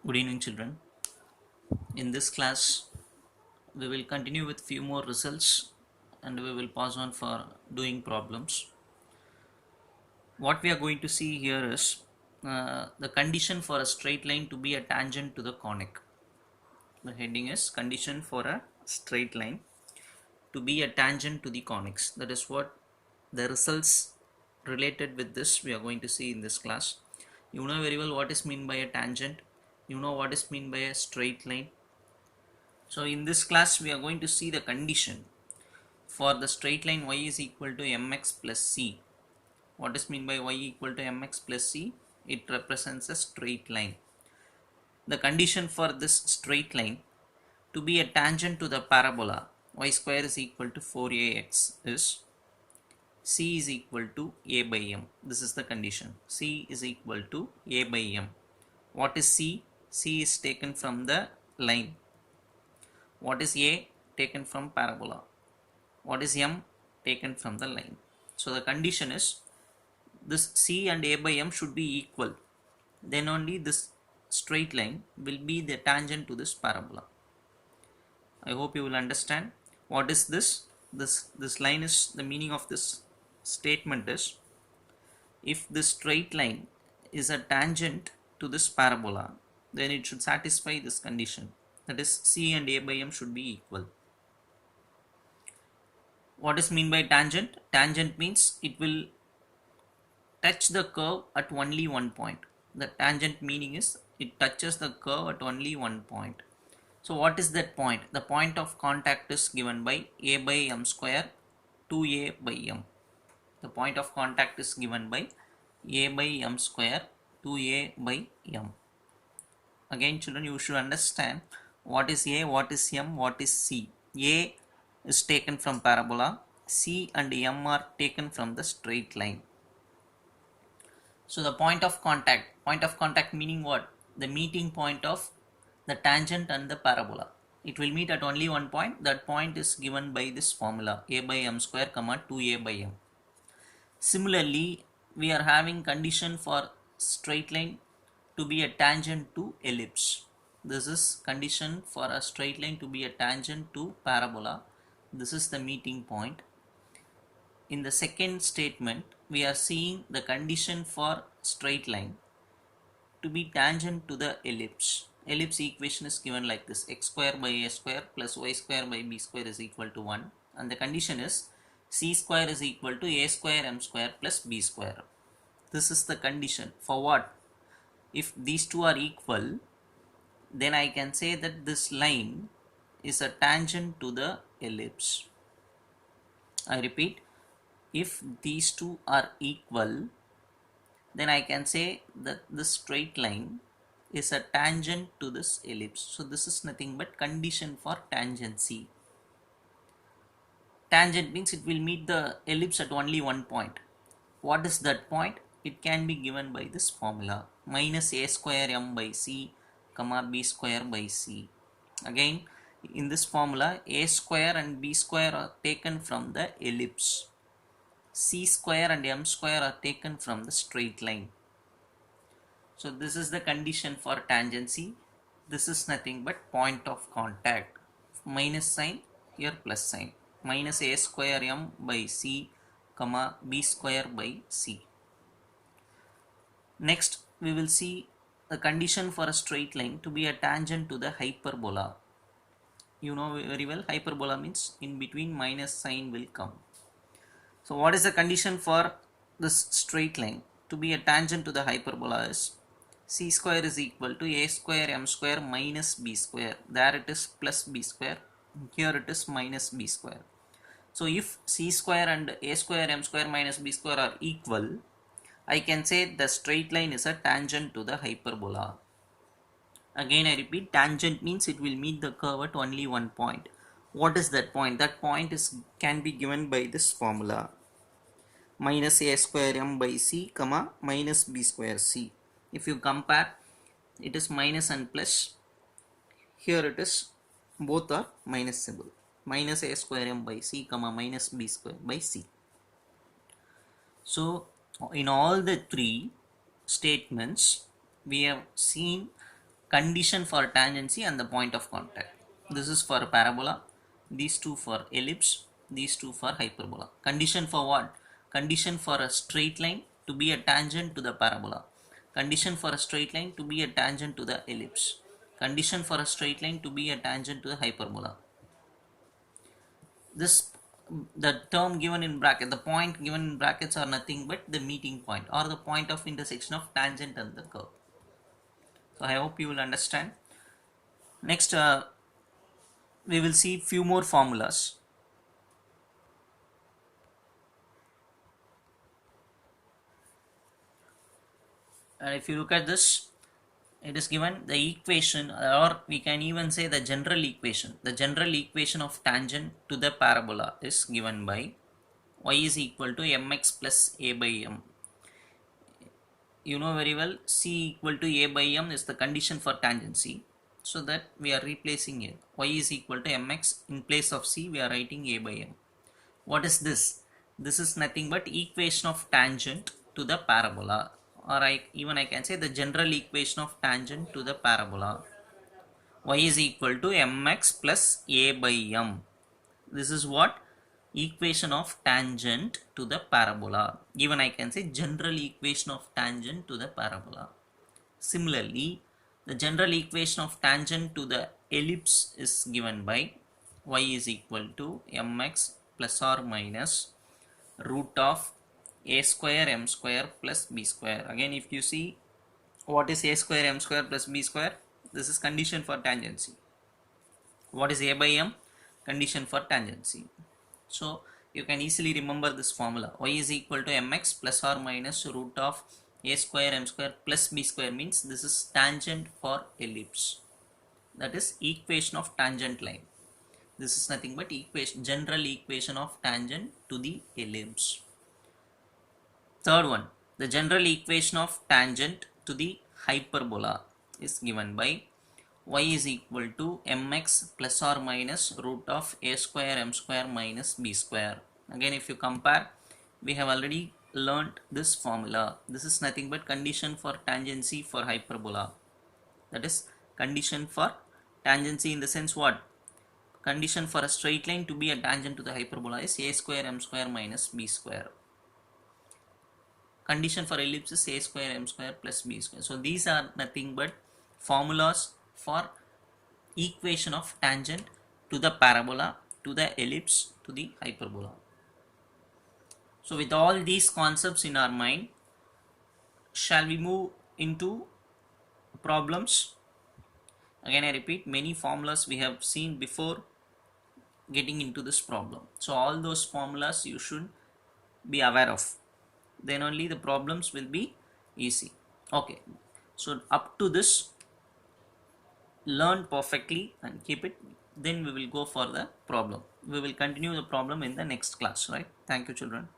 Good evening, children. In this class, we will continue with few more results and we will pass on for doing problems. What we are going to see here is the condition for a straight line to be a tangent to the conic. The heading is condition for a straight line to be a tangent to the conics. That is what the results related with this we are going to see in this class. You know very well what is meant by a tangent. You know what is meant by a straight line. So in this class we are going to see the condition for the straight line y is equal to mx plus c. What is meant by y equal to mx plus c? It represents a straight line. The condition for this straight line to be a tangent to the parabola y square is equal to 4ax is c is equal to a by m. This is the condition. C is equal to a by m. What is c? C is taken from the line. What is a? Taken from parabola. What is m? Taken from the line. So the condition is this c and a by m should be equal. Then only this straight line will be the tangent to this parabola. I hope you will understand. What is this? This line is, the meaning of this statement is, if this straight line is a tangent to this parabola, then it should satisfy this condition. That is, c and a by m should be equal. What is mean by tangent? Tangent means it will touch the curve at only one point. The tangent meaning is it touches the curve at only one point. So what is that point? The point of contact is given by a by m square 2a by m. The point of contact is given by a by m square 2a by m. Again, children, you should understand what is a, what is m, what is c. A is taken from parabola, c and m are taken from the straight line. So the point of contact meaning what? The meeting point of the tangent and the parabola. It will meet at only one point. That point is given by this formula, a by m square comma 2a by m. Similarly, we are having condition for straight line to be a tangent to ellipse. This is condition for a straight line to be a tangent to parabola. This is the meeting point. In the second statement, we are seeing the condition for straight line to be tangent to the ellipse. Ellipse equation is given like this: x square by a square plus y square by b square is equal to 1, and the condition is c square is equal to a square m square plus b square. This is the condition for what? If these two are equal, then I can say that this line is a tangent to the ellipse. I repeat, if these two are equal, then I can say that this straight line is a tangent to this ellipse. So this is nothing but condition for tangency. Tangent means it will meet the ellipse at only one point. What is that point? It can be given by this formula, minus a square m by c comma b square by c. Again, in this formula, a square and b square are taken from the ellipse. C square and m square are taken from the straight line. So this is the condition for tangency. This is nothing but point of contact. Minus sign, here plus sign. Minus a square m by c comma b square by c. Next, we will see the condition for a straight line to be a tangent to the hyperbola. You know very well, hyperbola means in between minus sign will come. So what is the condition for this straight line to be a tangent to the hyperbola is c square is equal to a square m square minus b square. There it is plus b square, here it is minus b square. So if c square and a square m square minus b square are equal, I can say the straight line is a tangent to the hyperbola. Again I repeat, tangent means it will meet the curve at only one point. What is that point? That point can be given by this formula, minus a square m by c comma minus b square c. If you compare, it is minus and plus. Here it is, both are minus symbol, minus a square m by c comma minus b square by c. So in all the three statements, we have seen condition for tangency and the point of contact. This is for parabola, these two for ellipse, these two for hyperbola. Condition for what? Condition for a straight line to be a tangent to the parabola. Condition for a straight line to be a tangent to the ellipse. Condition for a straight line to be a tangent to the hyperbola. This, the term given in bracket, the point given in brackets are nothing but the meeting point or the point of intersection of tangent and the curve. So I hope you will understand. Next, we will see few more formulas. And if you look at this, it is given the equation, or we can even say the general equation. The general equation of tangent to the parabola is given by y is equal to mx plus a by m. You know very well, c equal to a by m is the condition for tangency. So that we are replacing it. Y is equal to mx, in place of c we are writing a by m. What is this? This is nothing but equation of tangent to the parabola, or I can say the general equation of tangent to the parabola. Y is equal to mx plus a by m. This is what? Equation of tangent to the parabola. Even I can say general equation of tangent to the parabola. Similarly, the general equation of tangent to the ellipse is given by y is equal to mx plus or minus root of a square m square plus b square. Again, if you see what is a square m square plus b square, this is condition for tangency. What is a by m? Condition for tangency. So you can easily remember this formula. Y is equal to mx plus or minus root of a square m square plus b square, means this is tangent for ellipse. That is equation of tangent line. This is nothing but equation, general equation of tangent to the ellipse. Third one, the general equation of tangent to the hyperbola is given by y is equal to mx plus or minus root of a square m square minus b square. Again, if you compare, we have already learnt this formula. This is nothing but condition for tangency for hyperbola. That is condition for tangency in the sense what? Condition for a straight line to be a tangent to the hyperbola is a square m square minus b square. Condition for ellipse is a square m square plus b square. So these are nothing but formulas for equation of tangent to the parabola, to the ellipse, to the hyperbola. So with all these concepts in our mind, shall we move into problems? Again, I repeat, many formulas we have seen before getting into this problem. So all those formulas you should be aware of. Then only the problems will be easy. Okay, so up to this, learn perfectly and keep it. Then we will go for the problem. We will continue the problem in the next class, right? Thank you, children.